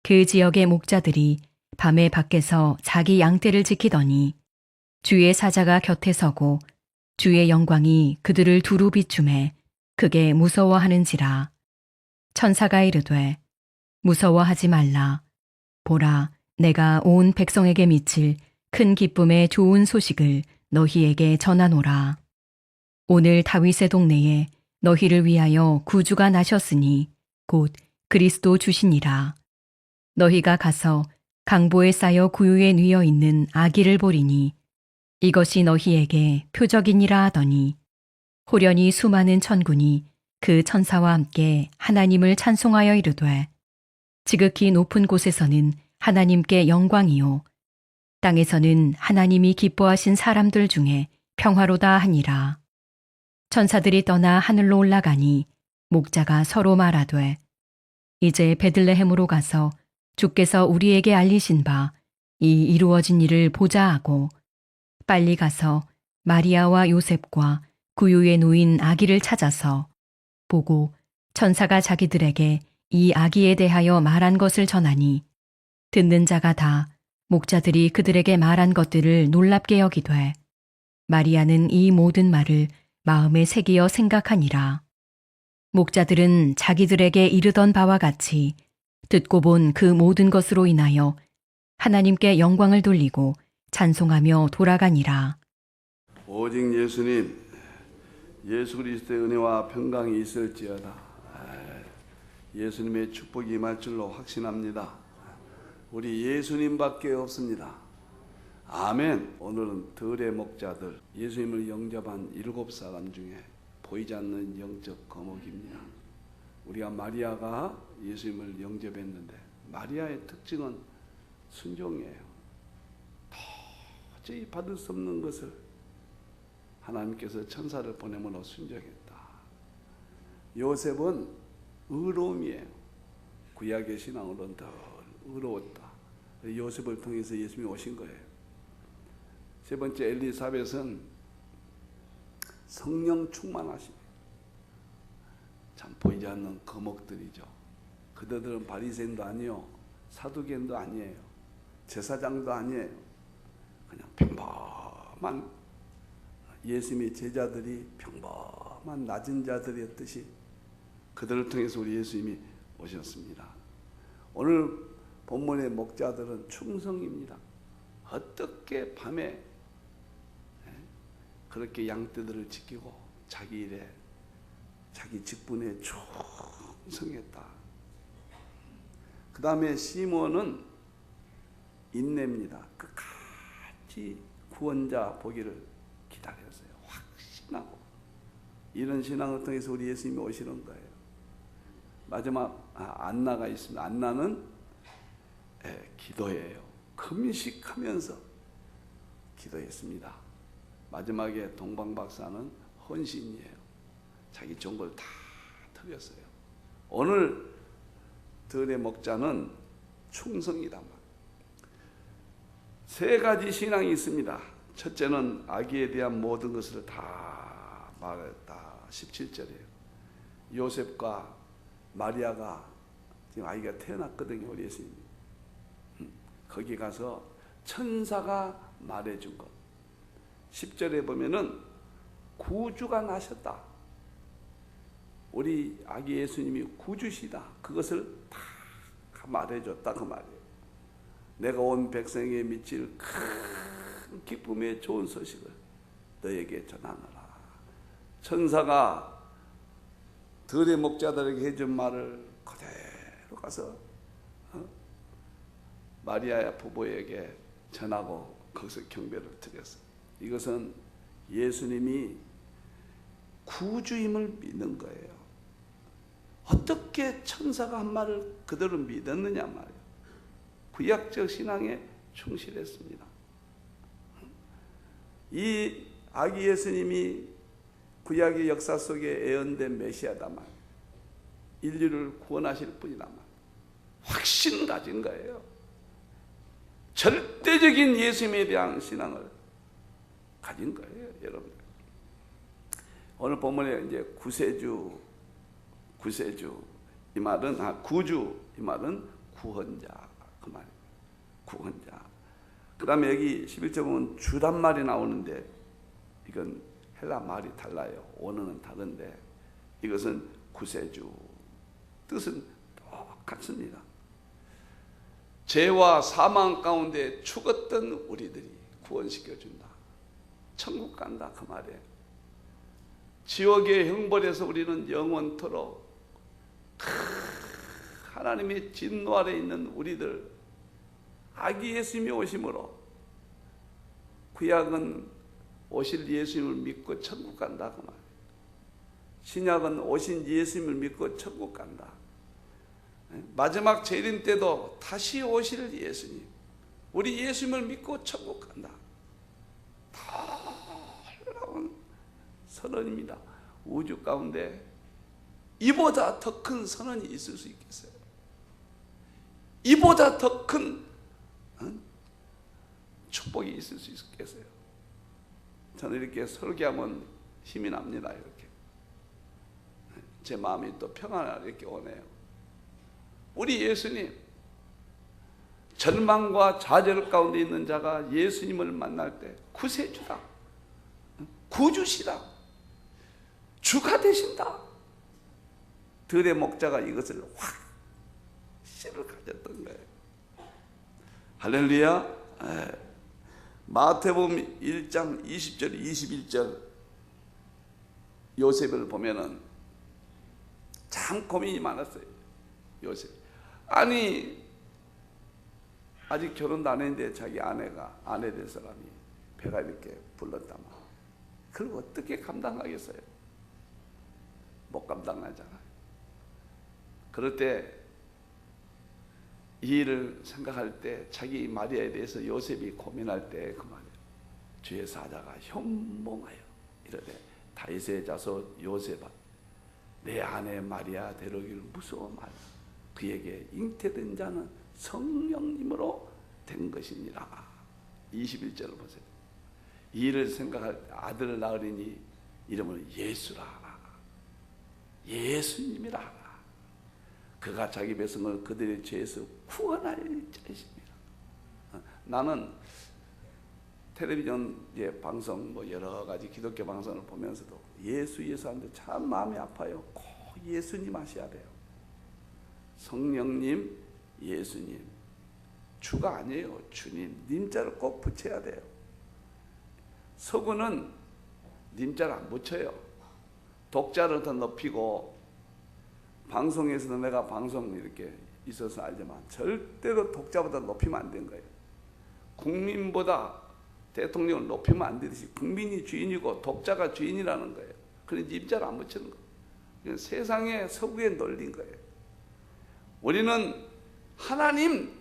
그 지역의 목자들이 밤에 밖에서 자기 양떼를 지키더니 주의 사자가 곁에 서고 주의 영광이 그들을 두루 비추매 크게 무서워하는지라. 천사가 이르되 무서워하지 말라. 보라, 내가 온 백성에게 미칠 큰 기쁨의 좋은 소식을 너희에게 전하노라. 오늘 다윗의 동네에 너희를 위하여 구주가 나셨으니 곧 그리스도 주시니라. 너희가 가서 강보에 쌓여 구유에 뉘어 있는 아기를 보리니 이것이 너희에게 표적이니라 하더니 호련히 수많은 천군이 그 천사와 함께 하나님을 찬송하여 이르되 지극히 높은 곳에서는 하나님께 영광이요 땅에서는 하나님이 기뻐하신 사람들 중에 평화로다 하니라. 천사들이 떠나 하늘로 올라가니 목자가 서로 말하되 이제 베들레헴으로 가서 주께서 우리에게 알리신 바 이 이루어진 일을 보자 하고 빨리 가서 마리아와 요셉과 구유에 누인 아기를 찾아서 보고 천사가 자기들에게 이 아기에 대하여 말한 것을 전하니 듣는 자가 다 목자들이 그들에게 말한 것들을 놀랍게 여기되 마리아는 이 모든 말을 마음에 새기어 생각하니라. 목자들은 자기들에게 이르던 바와 같이 듣고 본 그 모든 것으로 인하여 하나님께 영광을 돌리고 찬송하며 돌아가니라. 오직 예수님, 예수 그리스도의 은혜와 평강이 있을지어다. 예수님의 축복이 임할 줄로 확신합니다. 우리 예수님밖에 없습니다. 아멘. 오늘은 들의 목자들, 예수님을 영접한 7사람 중에 보이지 않는 영적 거목입니다. 우리가 마리아가 예수님을 영접했는데 마리아의 특징은 순종이에요. 도저히 받을 수 없는 것을 하나님께서 천사를 보내므로 순종했다. 요셉은 의로움이에요. 구약의 신앙으로는 더 의로웠다. 요셉을 통해서 예수님이 오신 거예요. 세 번째, 엘리사벳은 성령 충만하시네. 참 보이지 않는 거목들이죠. 그들은 바리새인도 아니요, 사두개인도 아니에요, 제사장도 아니에요. 그냥 평범한 예수님의 제자들이 평범한 낮은 자들이었듯이 그들을 통해서 우리 예수님이 오셨습니다. 오늘 본문의 목자들은 충성입니다. 어떻게 밤에 그렇게 양떼들을 지키고 자기 일에, 자기 직분에 충성했다. 그 다음에 시몬은 인내입니다. 끝까지 구원자 보기를 기다렸어요. 확신하고. 이런 신앙을 통해서 우리 예수님이 오시는 거예요. 마지막 안나가 있습니다. 안나는 기도예요. 금식하면서 기도했습니다. 마지막에 동방박사는 헌신이에요. 자기 좋은 걸 다 드렸어요. 오늘 들의 목자는 충성이다. 세 가지 신앙이 있습니다. 첫째는 아기에 대한 모든 것을 다 말했다. 17절이에요. 요셉과 마리아가 지금 아기가 태어났거든요. 우리 예수님이. 거기 가서 천사가 말해준 것. 10절에 보면은 구주가 나셨다. 우리 아기 예수님이 구주시다. 그것을 다 말해줬다. 그 말이에요. 내가 온 백성에게 미칠 큰 기쁨의 좋은 소식을 너에게 전하노라. 천사가 들의 목자들에게 해준 말을 그대로 가서 마리아 부부에게 전하고 거기서 경배를 드렸어요. 이것은 예수님이 구주임을 믿는 거예요. 어떻게 천사가 한 말을 그대로 믿었느냐 말이에요. 구약적 신앙에 충실했습니다. 이 아기 예수님이 구약의 역사 속에 예언된 메시아다 말, 인류를 구원하실 분이다 말, 확신 가진 거예요. 절대적인 예수님에 대한 신앙을 가진 거예요, 여러분. 오늘 본문에 이제 구세주 이 말은 구주, 이 말은 구원자 그 말이에요. 구원자. 그 다음에 여기 11절 보면 주단 말이 나오는데 이건 헬라 말이 달라요. 원어는 다른데 이것은 구세주. 뜻은 똑같습니다. 죄와 사망 가운데 죽었던 우리들이 구원시켜준다. 천국 간다 그 말이에요. 지옥의 형벌에서 우리는 영원토록 하나님의 진노 아래 있는 우리들, 아기 예수님이 오심으로 구약은 오실 예수님을 믿고 천국 간다 그 말이에요. 신약은 오신 예수님을 믿고 천국 간다. 마지막 재림 때도 다시 오실 예수님, 우리 예수님을 믿고 천국 간다. 놀라운 선언입니다. 우주 가운데 이보다 더 큰 선언이 있을 수 있겠어요? 이보다 더 큰 축복이 있을 수 있겠어요? 저는 이렇게 설교하면 힘이 납니다. 이렇게 제 마음이 또 평안을 이렇게 오네요. 우리 예수님, 절망과 좌절 가운데 있는 자가 예수님을 만날 때 구세주다, 구주시다, 주가 되신다. 들의 목자가 이것을 확신을 가졌던 거예요. 할렐루야. 마태복음 1장 20절 21절 요셉을 보면은 참 고민이 많았어요. 요셉, 아니 아직 결혼도 안 했는데 자기 아내 될 사람이 배가 이렇게 불렀다마 그걸 어떻게 감당하겠어요? 못 감당하잖아요. 그럴 때 이 일을 생각할 때 자기 마리아에 대해서 요셉이 고민할 때 그 말이에요. 주의 사자가 현몽하여 이르되 다윗의 자손 요셉아, 내 아내 마리아 데려오기를 무서워 말라. 그에게 잉태된 자는 성령님으로 된 것이니라. 21절을 보세요. 이 일을 생각할 때 아들을 낳으리니 이름을 예수라, 예수님이라. 그가 자기 백성을 그들의 죄에서 구원할 자이십니다. 나는 텔레비전 방송 여러 가지 기독교 방송을 보면서도 예수 하는데 참 마음이 아파요. 꼭 예수님 하셔야 돼요. 성령님, 예수님, 주가 아니에요. 주님, 님자를 꼭 붙여야 돼요. 서구는 님자를 안 붙여요. 독자를 더 높이고, 방송에서도 내가 방송 이렇게 있어서 알지만 절대로 독자보다 높이면 안 된 거예요. 국민보다 대통령을 높이면 안 되듯이 국민이 주인이고 독자가 주인이라는 거예요. 그래서 님자를 안 붙이는 거예요. 이건 세상의 서구의 논리인 거예요. 우리는 하나님,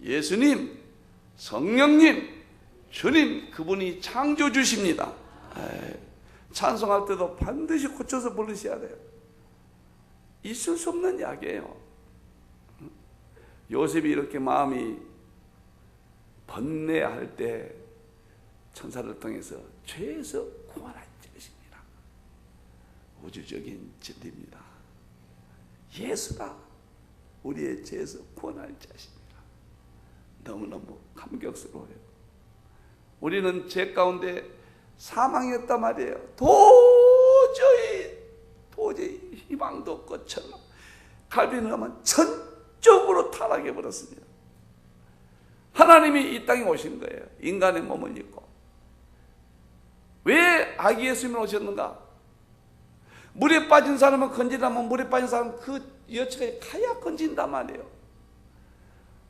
예수님, 성령님, 주님, 그분이 창조주십니다. 찬송할 때도 반드시 고쳐서 부르셔야 돼요. 있을 수 없는 이야기예요. 요셉이 이렇게 마음이 번뇌할 때 천사를 통해서 죄에서 구원할 자십니다. 우주적인 진리입니다. 예수가 우리의 죄에서 구원할 자십니다. 너무너무 감격스러워요. 우리는 죄 가운데 사망이었단 말이에요. 도저히 희망도 없고 갈비는 가면 전적으로 타락해 버렸습니다. 하나님이 이 땅에 오신 거예요. 인간의 몸을 입고. 왜 아기 예수님이 오셨는가? 물에 빠진 사람은 건지려면 물에 빠진 사람은 그 여체가 가야 건진단 말이에요.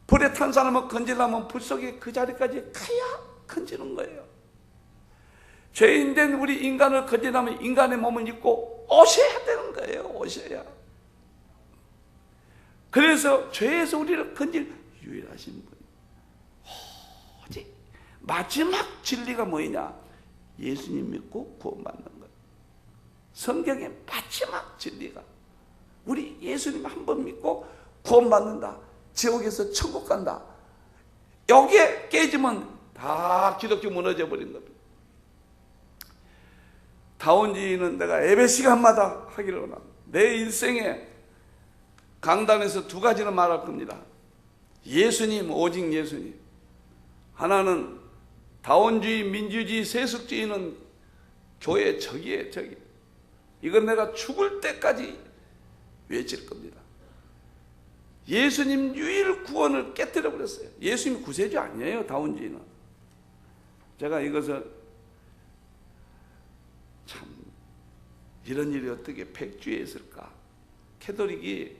불에 탄 사람은 건지려면 불 속에 그 자리까지 가야 건지는 거예요. 죄인된 우리 인간을 건지려면 인간의 몸을 입고 오셔야 되는 거예요. 오셔야. 그래서 죄에서 우리를 건질 유일하신 분. 오직 마지막 진리가 뭐냐? 예수님 믿고 구원받는 것. 성경의 마지막 진리가 우리 예수님 한 번 믿고 구원받는다. 지옥에서 천국 간다. 여기에 깨지면 다 기독교 무너져 버린 겁니다. 다운지는 내가 예배 시간마다 하기를 원합니다. 내 일생에 강단에서 두 가지를 말할 겁니다. 예수님, 오직 예수님. 하나는 다원주의, 민주주의, 세속주의는 교회의 적이에요, 적이. 이건 내가 죽을 때까지 외칠 겁니다. 예수님 유일 구원을 깨뜨려 버렸어요. 예수님이 구세주 아니에요, 다원주의는. 제가 이것을 참 이런 일이 어떻게 백주에 있을까? 캐톨릭이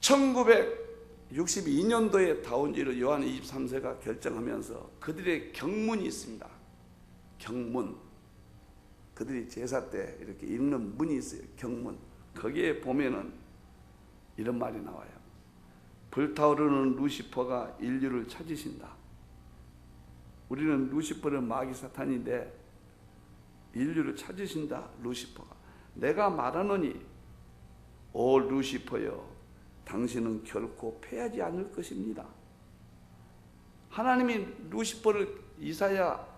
1962년도에 다원주의를 요한 23세가 결정하면서 그들의 경문이 있습니다. 경문. 그들이 제사 때 이렇게 읽는 문이 있어요. 경문. 거기에 보면은 이런 말이 나와요. 불타오르는 루시퍼가 인류를 찾으신다. 우리는 루시퍼는 마귀 사탄인데 인류를 찾으신다. 루시퍼가. 내가 말하노니 오 루시퍼여, 당신은 결코 패하지 않을 것입니다. 하나님이 루시퍼를 이사야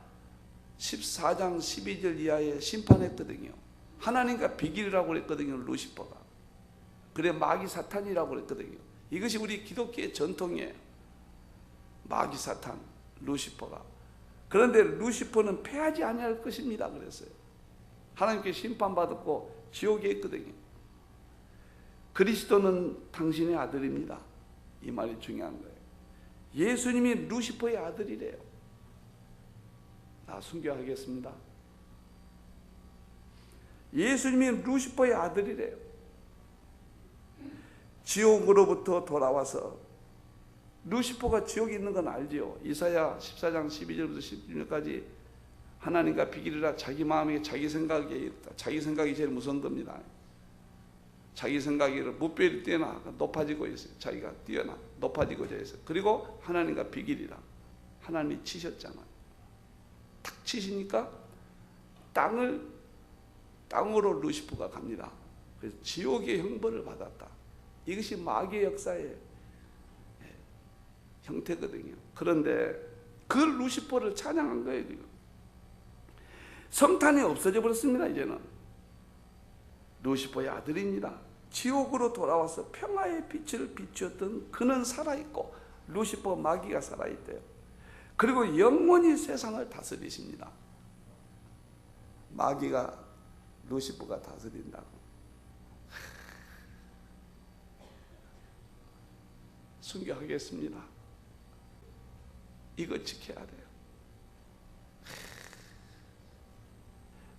14장 12절 이하에 심판했거든요. 하나님과 비길이라고 그랬거든요, 루시퍼가. 그래 마귀 사탄이라고 그랬거든요. 이것이 우리 기독교의 전통이에요. 마귀 사탄, 루시퍼가. 그런데 루시퍼는 패하지 아니할 것입니다 그랬어요. 하나님께 심판받았고 지옥에 있거든요. 그리스도는 당신의 아들입니다. 이 말이 중요한 거예요. 예수님이 루시퍼의 아들이래요. 나 순교하겠습니다. 예수님이 루시퍼의 아들이래요. 지옥으로부터 돌아와서, 루시퍼가 지옥에 있는 건 알지요. 이사야 14장 12절부터 16절까지 하나님과 비길이라 자기 마음에 자기 생각에 있다. 자기 생각이 제일 무서운 겁니다. 자기 생각이 무뼈를 뛰어나 높아지고 있어요. 자기가 뛰어나 높아지고 있어요. 그리고 하나님과 비길이라. 하나님이 치셨잖아요. 탁 치시니까 땅으로 루시퍼가 갑니다. 그래서 지옥의 형벌을 받았다. 이것이 마귀의 역사의 형태거든요. 그런데 그 루시퍼를 찬양한 거예요. 지금. 성탄이 없어져 버렸습니다. 이제는 루시퍼의 아들입니다. 지옥으로 돌아와서 평화의 빛을 비추었던 그는 살아있고 루시퍼 마귀가 살아있대요. 그리고 영원히 세상을 다스리십니다. 마귀가 루시퍼가 다스린다고. 순교하겠습니다. 이거 지켜야 돼요.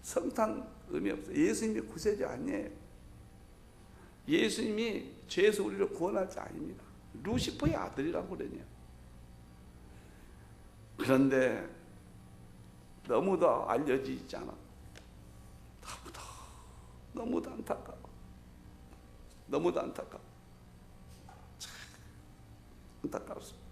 성탄 의미 없어요. 예수님이 구세주 아니에요. 예수님이 죄에서 우리를 구원할 자 아닙니다. 루시퍼의 아들이라고 그러네요. 그런데 너무도 알려지지 않아. 너무도 안타까워. 너무도 안타까워. 참 안타깝습니다.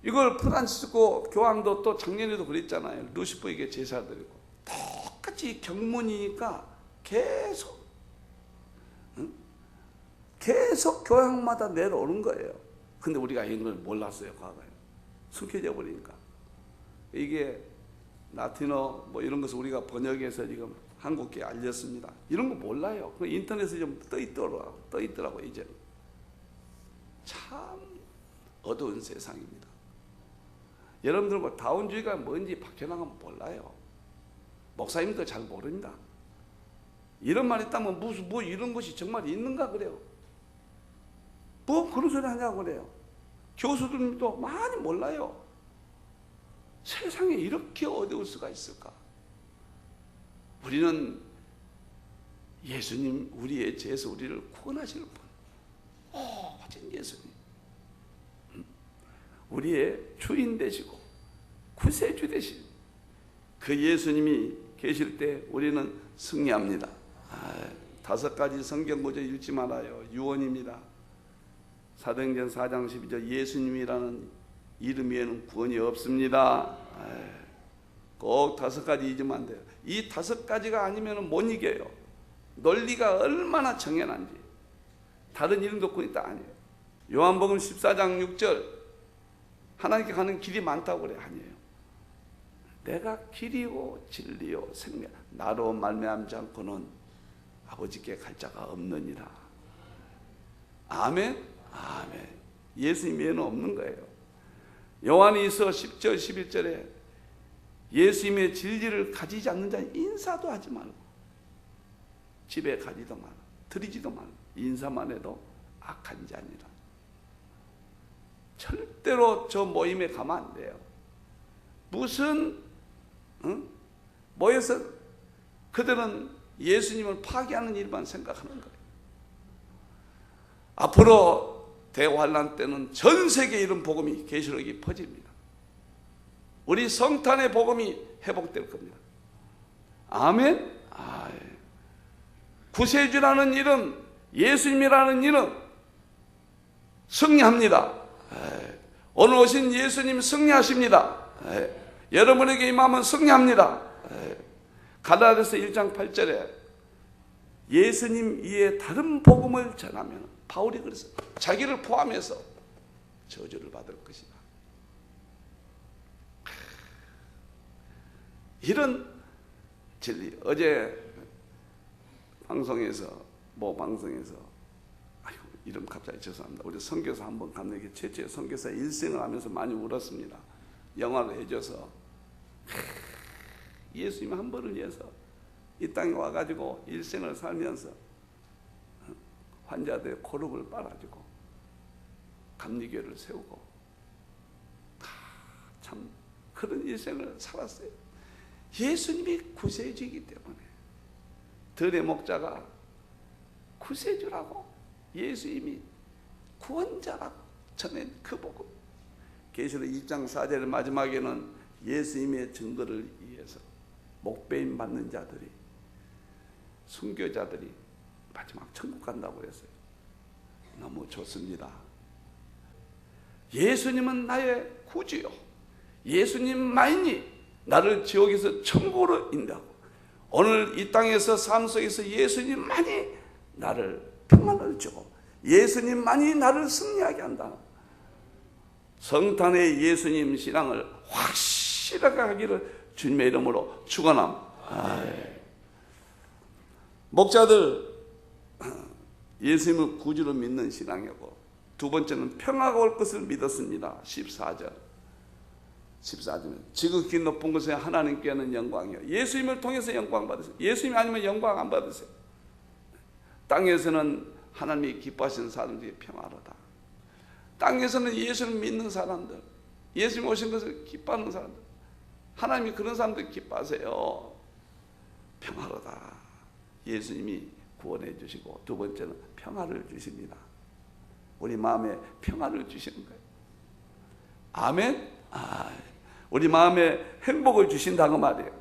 이걸 프란시스코 교황도 또 작년에도 그랬잖아요. 루시퍼에게 제사 드리고. 똑같이 경문이니까 계속 교황마다 내려오는 거예요. 근데 우리가 이런 걸 몰랐어요. 과거에. 숨겨져 버리니까. 이게 라틴어 뭐 이런 것을 우리가 번역해서 지금 한국에 알렸습니다. 이런 거 몰라요. 그 인터넷에 좀 떠 있더라고요. 이제는. 참 어두운 세상입니다. 여러분들 뭐 다운주의가 뭔지 밖에 나가면 몰라요. 목사님도 잘 모릅니다. 이런 말 있다면 무슨 뭐 이런 것이 정말 있는가 그래요. 뭐 그런 소리 하냐고 그래요. 교수들도 많이 몰라요. 세상에 이렇게 어두울 수가 있을까? 우리는 예수님, 우리의 죄에서 우리를 구원하시는 분, 오직 예수님, 우리의 주인 되시고 구세주 되신 그 예수님이 계실 때 우리는 승리합니다. 5가지 성경 구절 읽지 말아요. 유언입니다. 사도행전 4장 12절 예수님이라는 이름 위에는 구원이 없습니다. 꼭 5가지 잊으면 안 돼요. 이 5가지가 아니면 못 이겨요. 논리가 얼마나 정연한지. 다른 이름도 구원 있다 아니에요. 요한복음 14장 6절 하나님께 가는 길이 많다고 그래. 아니에요. 내가 길이요 진리요 생명, 나로 말미암지 않고는 아버지께 갈 자가 없느니라. 아멘. 아멘. 예수님 외에는 없는 거예요. 요한이서 10절 11절에 예수님의 진리를 가지지 않는 자는 인사도 하지 말고 집에 가지도 말고 드리지도 말고 인사만 해도 악한 자니라. 절대로 저 모임에 가면 안 돼요. 무슨 모여서 그들은 예수님을 파괴하는 일만 생각하는 거예요. 앞으로 대환란 때는 전 세계에 이런 복음이 계시록이 퍼집니다. 우리 성탄의 복음이 회복될 겁니다. 아멘. 구세주라는 이름, 예수님이라는 이름 승리합니다. 오늘 오신 예수님 승리하십니다. 여러분에게 임하면 승리합니다. 갈라디아서 1장 8절에 예수님 이외에 다른 복음을 전하면 바울이 그래서 자기를 포함해서 저주를 받을 것이다. 이런 진리. 어제 방송에서 아이고 이름 갑자기 죄송합니다. 우리 선교사 한번 갔는데 최초의 선교사 일생을 하면서 많이 울었습니다. 영화를 해줘서 예수님 한 번을 위해서 이 땅에 와가지고 일생을 살면서 환자들의 고름을 빨아주고 감리교회를 세우고 참 그런 일생을 살았어요. 예수님이 구세주이기 때문에 들의 목자가 구세주라고 예수님이 구원자라고 전한 그 복음. 계시록 2장 4절 마지막에는 예수님의 증거를 위해서 목배임 받는 자들이 순교자들이 마지막 천국 간다고 했어요. 너무 좋습니다. 예수님은 나의 구주요. 예수님만이 나를 지옥에서 천국으로 인도하고 오늘 이 땅에서 삶 속에서 예수님만이 나를 평안을 주고 예수님만이 나를 승리하게 한다. 성탄의 예수님 신앙을 확실하게 하기를 주님의 이름으로 축원합니다. 목자들 예수님을 구주로 믿는 신앙이고 두 번째는 평화가 올 것을 믿었습니다. 14절 지극히 높은 곳에 하나님께는 영광이요 예수님을 통해서 영광 받으세요. 예수님이 아니면 영광 안 받으세요. 땅에서는 하나님이 기뻐하시는 사람들이 평화로다. 땅에서는 예수를 믿는 사람들, 예수님 오신 것을 기뻐하는 사람들, 하나님이 그런 사람들 기뻐하세요. 평화로다. 예수님이 구원해 주시고 두 번째는 평화를 주십니다. 우리 마음에 평화를 주시는 거예요. 아멘. 우리 마음에 행복을 주신다고 말이에요.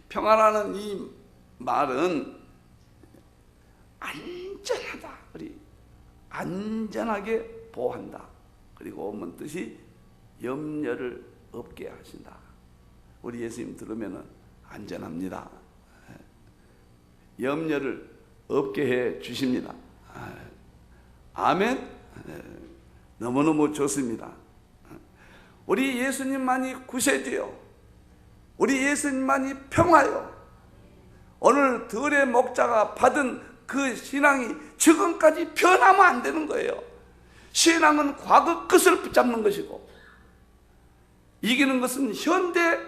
평화라는 이 말은 안전하다. 우리 안전하게 보호한다. 그리고 원문 뜻이 염려를 없게 하신다. 우리 예수님 들으면 안전합니다. 염려를 없게 해 주십니다. 아멘. 너무너무 좋습니다. 우리 예수님만이 구세주요. 우리 예수님만이 평화요. 오늘 들의 목자가 받은 그 신앙이 지금까지 변하면 안 되는 거예요. 신앙은 과거 것을 붙잡는 것이고 이기는 것은 현대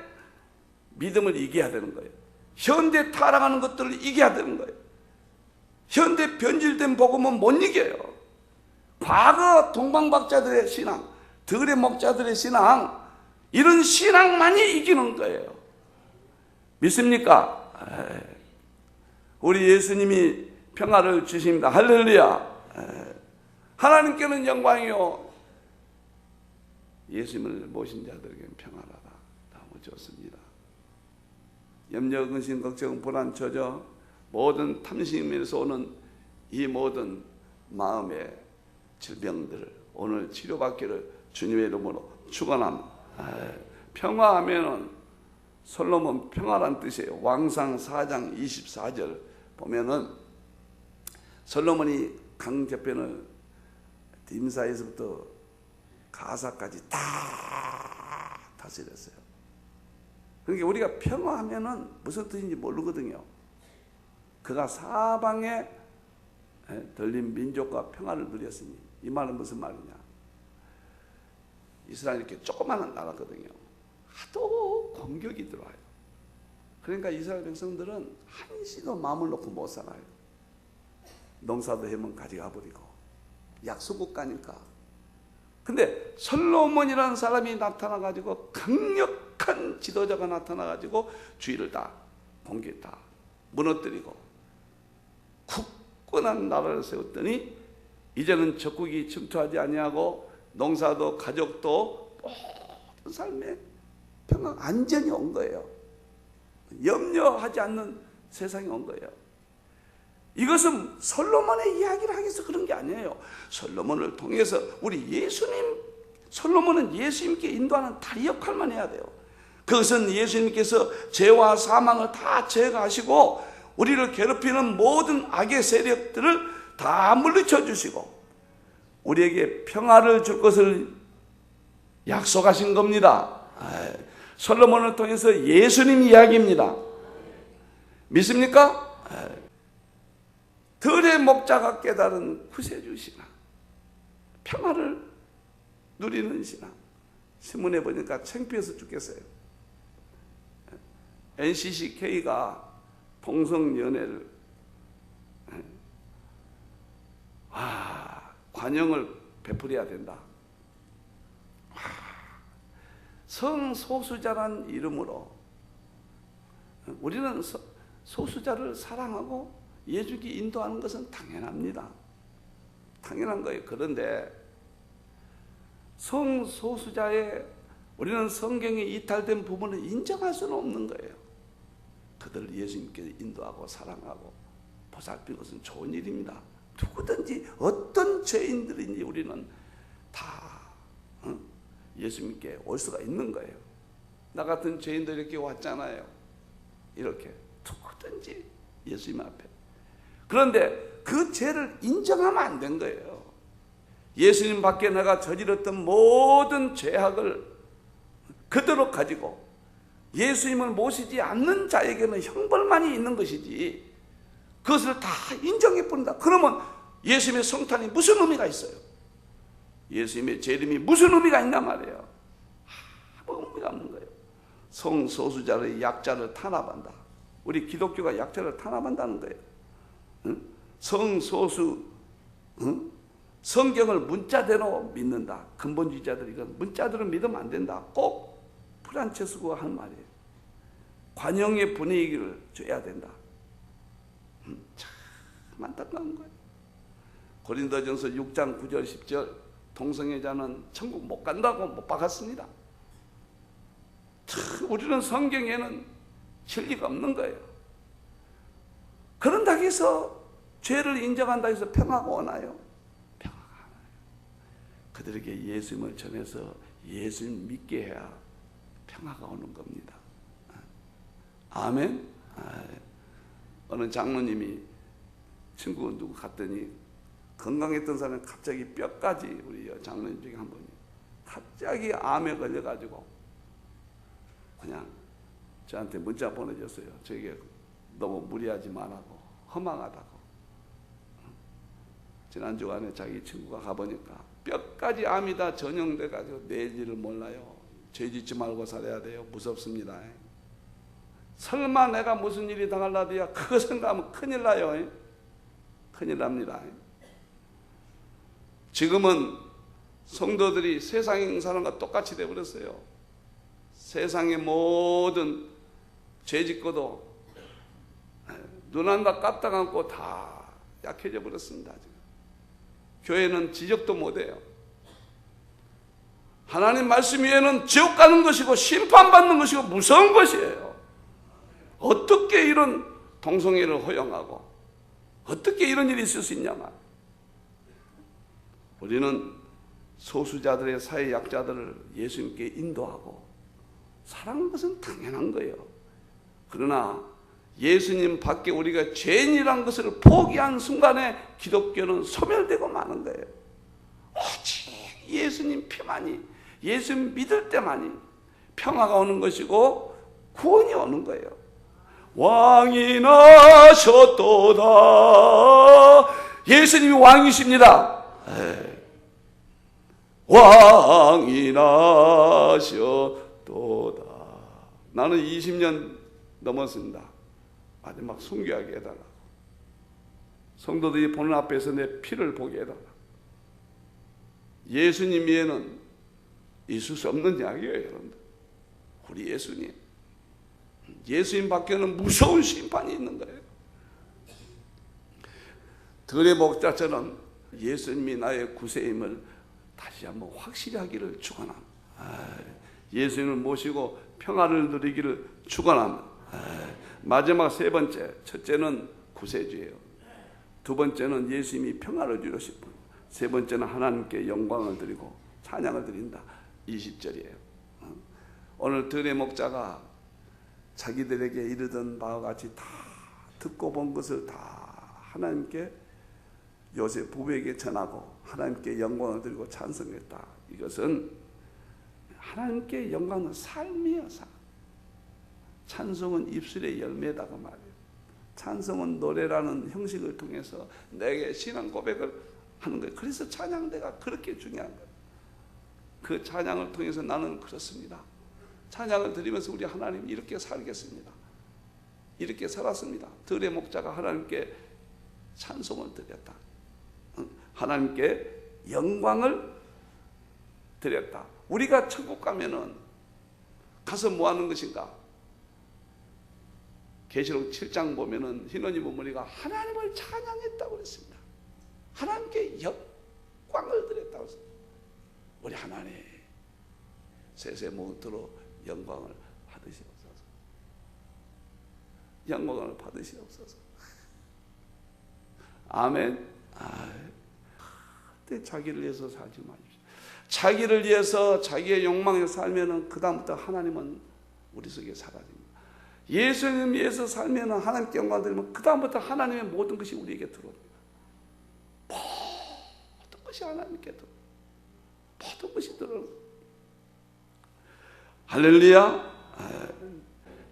믿음을 이겨야 되는 거예요. 현대 타락하는 것들을 이겨야 되는 거예요. 현대 변질된 복음은 못 이겨요. 과거 동방박자들의 신앙, 들의 목자들의 신앙, 이런 신앙만이 이기는 거예요. 믿습니까? 우리 예수님이 평화를 주십니다. 할렐루야. 하나님께는 영광이요 예수님을 모신 자들에게는 평화라다. 너무 좋습니다. 염려, 근심, 걱정, 불안, 저저 모든 탐심에서 오는 이 모든 마음의 질병들을 오늘 치료받기를 주님의 이름으로 축원합니다. 평화하면은 솔로몬 평화란 뜻이에요. 왕상 4장 24절 보면은 솔로몬이 강저편을 딤사에서부터 가사까지 다 다스렸어요. 그러니까 우리가 평화하면은 무슨 뜻인지 모르거든요. 그가 사방에 들린 민족과 평화를 누렸으니, 이 말은 무슨 말이냐? 이스라엘이 이렇게 조그마한 나라거든요. 하도 공격이 들어와요. 그러니까 이스라엘 백성들은 한시도 마음을 놓고 못 살아요. 농사도 해면 가져가 버리고 약소국 가니까. 근데 솔로몬이라는 사람이 나타나가지고, 강력한 지도자가 나타나가지고 주의를 다 공격 다 무너뜨리고 굳건한 나라를 세웠더니 이제는 적국이 침투하지 아니하고 농사도 가족도 모든 삶에 평화, 안전이 온 거예요. 염려하지 않는 세상이 온 거예요. 이것은 솔로몬의 이야기를 하기 위해서 그런 게 아니에요. 솔로몬을 통해서 솔로몬은 예수님께 인도하는 다리 역할만 해야 돼요. 그것은 예수님께서 죄와 사망을 다 제거하시고 우리를 괴롭히는 모든 악의 세력들을 다 물리쳐 주시고 우리에게 평화를 줄 것을 약속하신 겁니다. 솔로몬을 통해서 예수님 이야기입니다. 믿습니까? 들의 목자가 깨달은 구세주 신앙, 평화를 누리는 신앙. 신문에 보니까 창피해서 죽겠어요. NCCK가 동성연애를 관용을 베풀어야 된다. 성소수자란 이름으로 우리는 소수자를 사랑하고 예수께 인도하는 것은 당연합니다. 당연한 거예요. 그런데 성소수자의 우리는 성경에 이탈된 부분을 인정할 수는 없는 거예요. 그들을 예수님께 인도하고 사랑하고 보살피는 것은 좋은 일입니다. 누구든지 어떤 죄인들인지 우리는 다 예수님께 올 수가 있는 거예요. 나 같은 죄인도 이렇게 왔잖아요. 이렇게 누구든지 예수님 앞에. 그런데 그 죄를 인정하면 안 된 거예요. 예수님 밖에 내가 저질렀던 모든 죄악을 그대로 가지고 예수님을 모시지 않는 자에게는 형벌만이 있는 것이지 그것을 다 인정해 버린다. 그러면 예수님의 성탄이 무슨 의미가 있어요? 예수님의 재림이 무슨 의미가 있냐 말이에요. 아무 의미가 없는 거예요. 성소수자의 약자를 탄압한다. 우리 기독교가 약자를 탄압한다는 거예요. 성소수, 성경을 문자대로 믿는다. 근본주의자들이 이건 문자대로 믿으면 안 된다. 꼭 프란체스코가 하는 말이에요. 관용의 분위기를 줘야 된다. 참 안타까운 거예요. 고린도전서 6장 9절 10절 동성애자는 천국 못 간다고 못 박았습니다. 참 우리는 성경에는 진리가 없는 거예요. 그런다고 해서 죄를 인정한다 해서 평화가 오나요? 평화가 안 와요. 그들에게 예수님을 전해서 예수님 믿게 해야 평화가 오는 겁니다. 아멘. 어느 장로님이 친구 누구 갔더니 건강했던 사람이 갑자기 뼈까지, 우리 장로님 중에 한 분이 갑자기 암에 걸려가지고 그냥 저한테 문자 보내줬어요. 저에게 너무 무리하지 말라고, 허망하다고. 지난주간에 자기 친구가 가보니까 뼈까지 암이 다 전형돼가지고 내일지를 몰라요. 죄 짓지 말고 살아야 돼요. 무섭습니다. 설마 내가 무슨 일이 당할라도야 그거 생각하면 큰일 나요. 큰일 납니다. 지금은 성도들이 세상 사람과 똑같이 되어버렸어요. 세상의 모든 죄 짓고도 눈 한다 깜딱 안고 다 약해져 버렸습니다. 지금. 교회는 지적도 못해요. 하나님 말씀 위에는 지옥 가는 것이고 심판받는 것이고 무서운 것이에요. 어떻게 이런 동성애를 허용하고 어떻게 이런 일이 있을 수 있냐만. 우리는 소수자들의 사회 약자들을 예수님께 인도하고 사랑하는 것은 당연한 거예요. 그러나 예수님 밖에 우리가 죄인이란 것을 포기한 순간에 기독교는 소멸되고 마는 거예요. 오직 예수님 피만이, 예수님 믿을 때만이 평화가 오는 것이고 구원이 오는 거예요. 왕이 나셨도다 예수님이 왕이십니다. 왕이 나셨도다. 나는 20년 넘었습니다. 마지막 순교하게 해달라고. 성도들이 보는 앞에서 내 피를 보게 해달라고. 예수님 외에는 있을 수 없는 약이에요, 여러분들. 우리 예수님. 예수님 밖에는 무서운 심판이 있는 거예요. 들의 목자처럼 예수님이 나의 구세임을 다시 한번 확실히 하기를 축원합니다. 예수님을 모시고 평화를 누리기를 축원합니다. 마지막 세 번째, 첫째는 구세주예요. 두 번째는 예수님이 평화를 주시고, 세 번째는 하나님께 영광을 드리고 찬양을 드린다. 20절이에요. 오늘 들의 목자가 자기들에게 이르던 바와 같이 다 듣고 본 것을 다 하나님께 요셉 부부에게 전하고 하나님께 영광을 드리고 찬송했다. 이것은 하나님께 영광은 삶이에요. 삶. 찬송은 입술의 열매다가 말이에요. 찬송은 노래라는 형식을 통해서 내게 신앙 고백을 하는 거예요. 그래서 찬양대가 그렇게 중요한 거예요. 그 찬양을 통해서 나는 그렇습니다. 찬양을 드리면서 우리 하나님 이렇게 살겠습니다. 이렇게 살았습니다. 들의 목자가 하나님께 찬송을 드렸다. 하나님께 영광을 드렸다. 우리가 천국 가면은 가서 뭐 하는 것인가? 계시록 7장 보면은 흰옷 입은 무리가 하나님을 찬양했다고 그랬습니다. 하나님께 영광을 드렸다고 했습니다. 우리 하나님 세세 모두로 영광을 받으시옵소서. 영광을 받으시옵소서. 아멘. 자기를 위해서 살지 마십시오. 자기를 위해서 자기의 욕망에 살면은 그 다음부터 하나님은 우리 속에 사라집니다. 예수님 위해서 살면은 하나님께 영광 드리면 그 다음부터 하나님의 모든 것이 우리에게 들어옵니다. 모든 것이 하나님께 들어. 모든 것이 들어. 할렐루야.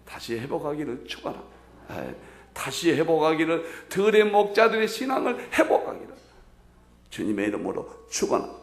다시 회복하기를 축원합니다. 다시 회복하기를, 들의 목자들의 신앙을 회복하기를 주님의 이름으로 축원합니다.